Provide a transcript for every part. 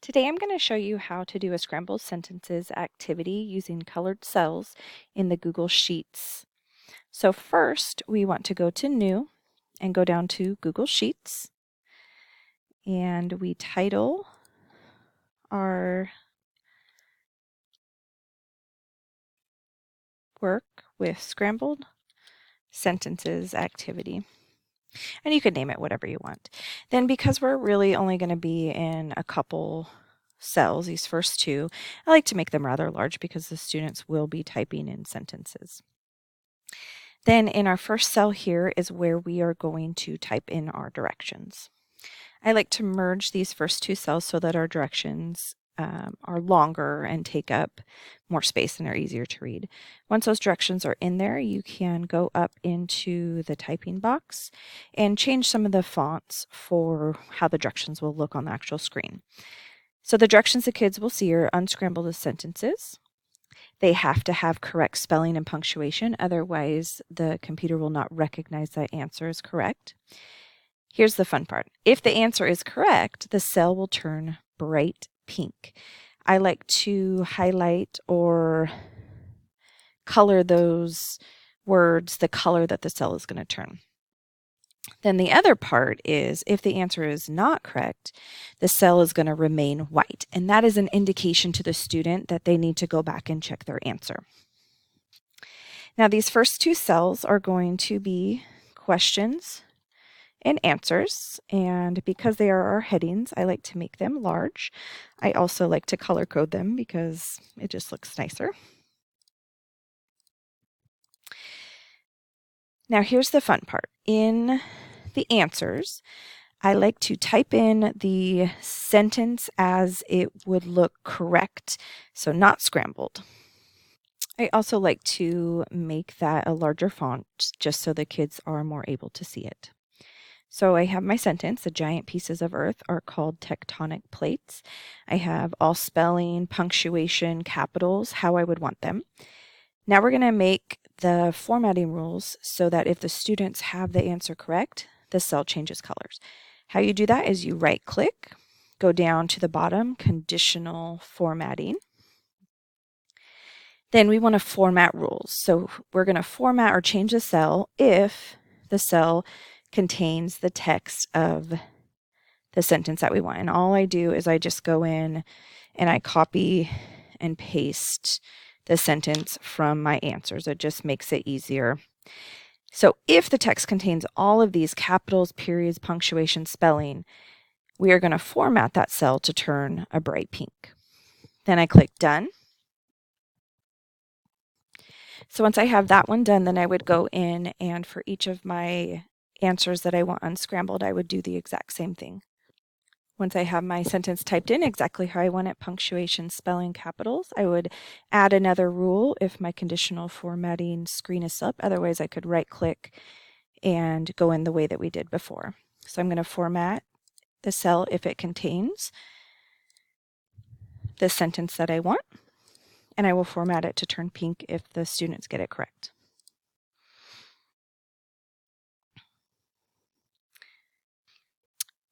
Today I'm going to show you how to do a scrambled sentences activity using colored cells in the Google Sheets. So first we want to go to New and go down to Google Sheets, and we title our work with Scrambled Sentences Activity. And you can name it whatever you want. Then, because we're really only going to be in a couple cells, these first two, I like to make them rather large because the students will be typing in sentences. Then in our first cell here is where we are going to type in our directions. I like to merge these first two cells so that our directions are longer and take up more space and are easier to read. Once those directions are in there, you can go up into the typing box and change some of the fonts for how the directions will look on the actual screen. So the directions the kids will see are unscrambled as sentences. They have to have correct spelling and punctuation, otherwise the computer will not recognize that answer as correct. Here's the fun part. If the answer is correct, the cell will turn bright pink. I like to highlight or color those words the color that the cell is going to turn. Then the other part is if the answer is not correct, the cell is going to remain white, and that is an indication to the student that they need to go back and check their answer. Now these first two cells are going to be questions and answers, and because they are our headings, I like to make them large. I also like to color code them because it just looks nicer. Now here's the fun part. In the answers, I like to type in the sentence as it would look correct, so not scrambled. I also like to make that a larger font just so the kids are more able to see it. So I have my sentence, the giant pieces of earth are called tectonic plates. I have all spelling, punctuation, capitals, how I would want them. Now we're going to make the formatting rules so that if the students have the answer correct, the cell changes colors. How you do that is you right click, go down to the bottom, conditional formatting. Then we want to format rules. So we're going to format or change the cell if the cell contains the text of the sentence that we want. And all I do is I just go in and I copy and paste the sentence from my answers. It just makes it easier. So if the text contains all of these capitals, periods, punctuation, spelling, we are going to format that cell to turn a bright pink. Then I click done. So once I have that one done, then I would go in and for each of my answers that I want unscrambled, I would do the exact same thing. Once I have my sentence typed in exactly how I want it, punctuation, spelling, capitals, I would add another rule if my conditional formatting screen is up. Otherwise, I could right click and go in the way that we did before. So I'm going to format the cell if it contains the sentence that I want, and I will format it to turn pink if the students get it correct.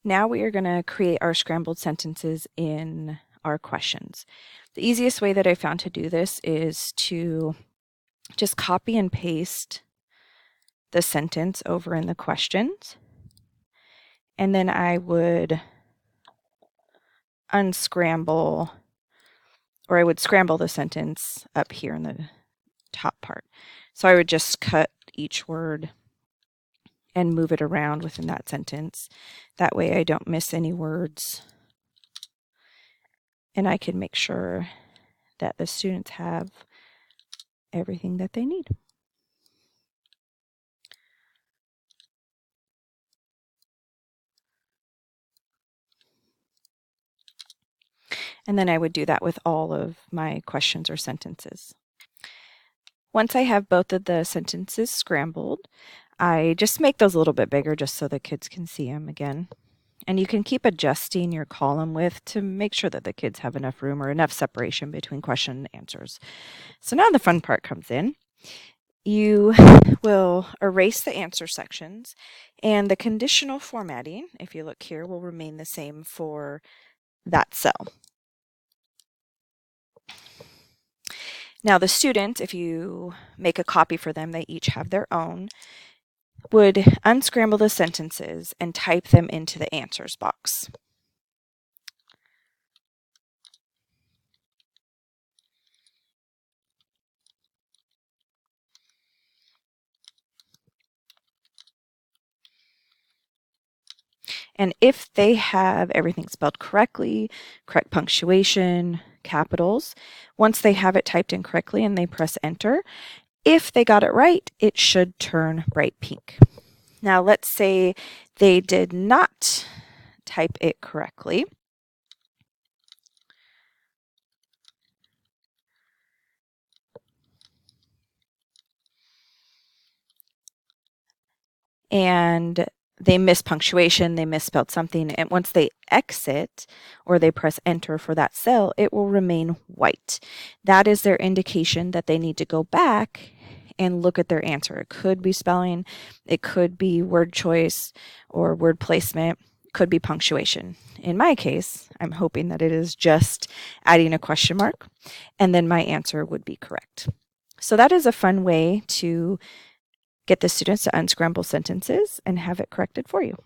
Now we are going to create our scrambled sentences in our questions. The easiest way that I found to do this is to just copy and paste the sentence over in the questions, and then I would unscramble, or I would scramble the sentence up here in the top part. So I would just cut each word and move it around within that sentence. That way I don't miss any words, and I can make sure that the students have everything that they need. And then I would do that with all of my questions or sentences. Once I have both of the sentences scrambled, I just make those a little bit bigger just so the kids can see them again. And you can keep adjusting your column width to make sure that the kids have enough room or enough separation between question and answers. So now the fun part comes in. You will erase the answer sections, and the conditional formatting, if you look here, will remain the same for that cell. Now the student, if you make a copy for them, they each have their own, would unscramble the sentences and type them into the answers box. And if they have everything spelled correctly, correct punctuation, capitals, once they have it typed in correctly and they press enter, if they got it right, it should turn bright pink. Now let's say they did not type it correctly. And they miss punctuation, they misspelled something, and once they exit or they press enter for that cell, it will remain white. That is their indication that they need to go back and look at their answer. It could be spelling, it could be word choice or word placement, it could be punctuation. In my case, I'm hoping that it is just adding a question mark, and then my answer would be correct. So that is a fun way to get the students to unscramble sentences and have it corrected for you.